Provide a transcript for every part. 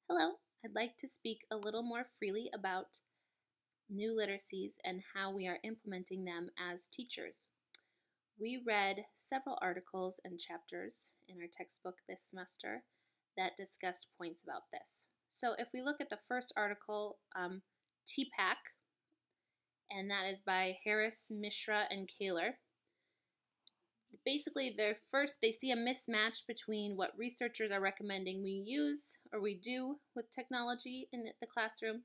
Hello, I'd like to speak a little more freely about new literacies and how we are implementing them as teachers. We read several articles and chapters in our textbook this semester that discussed points about this. So if we look at the first article, TPAC, and that is by Harris, Mishra, and Kaler. Basically, they see a mismatch between what researchers are recommending we use or we do with technology in the classroom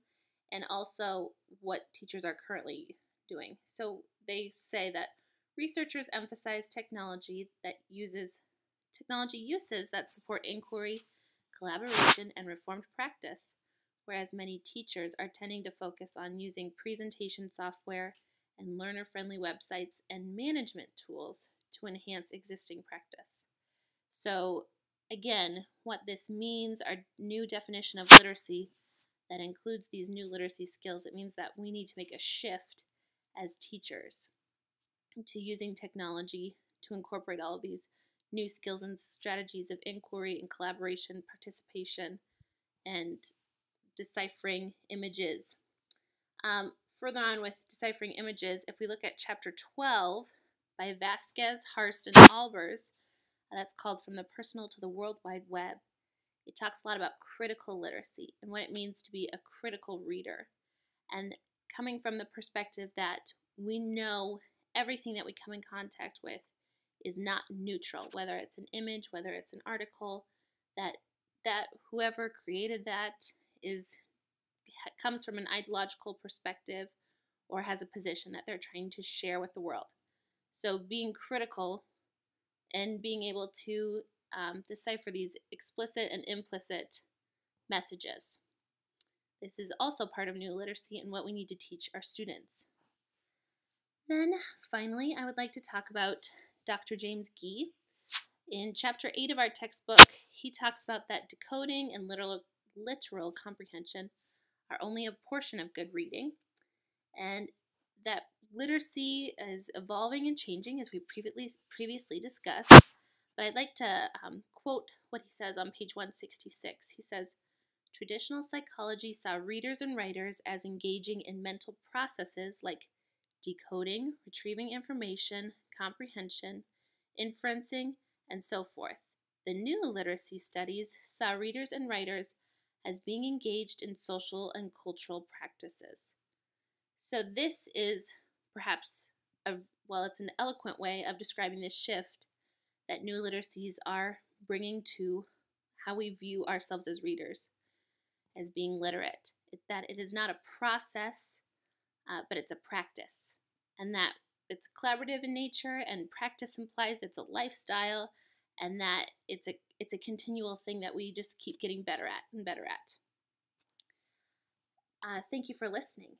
and also what teachers are currently doing. So they say that researchers emphasize technology uses that support inquiry, collaboration, and reformed practice, whereas many teachers are tending to focus on using presentation software and learner-friendly websites and management tools to enhance existing practice. So again, what this means, our new definition of literacy that includes these new literacy skills, it means that we need to make a shift as teachers to using technology to incorporate all of these new skills and strategies of inquiry and collaboration, participation, and deciphering images. Further on with deciphering images, if we look at chapter 12 by Vasquez, Harst, and Albers, that's called From the Personal to the World Wide Web. It talks a lot about critical literacy and what it means to be a critical reader. And coming from the perspective that we know everything that we come in contact with is not neutral, whether it's an image, whether it's an article, that whoever created that comes from an ideological perspective or has a position that they're trying to share with the world. So being critical and being able to decipher these explicit and implicit messages. This is also part of new literacy and what we need to teach our students. Then, finally, I would like to talk about Dr. James Gee. In chapter 8 of our textbook, he talks about that decoding and literal comprehension are only a portion of good reading, and that literacy is evolving and changing as we previously discussed. But I'd like to quote what he says on page 166. He says, "Traditional psychology saw readers and writers as engaging in mental processes like decoding, retrieving information, comprehension, inferencing, and so forth. The new literacy studies saw readers and writers as being engaged in social and cultural practices." So this is perhaps it's an eloquent way of describing this shift that new literacies are bringing to how we view ourselves as readers, as being literate. That it is not a process, but it's a practice, and that it's collaborative in nature, and practice implies it's a lifestyle, and that it's a continual thing that we just keep getting better at and better at. Thank you for listening.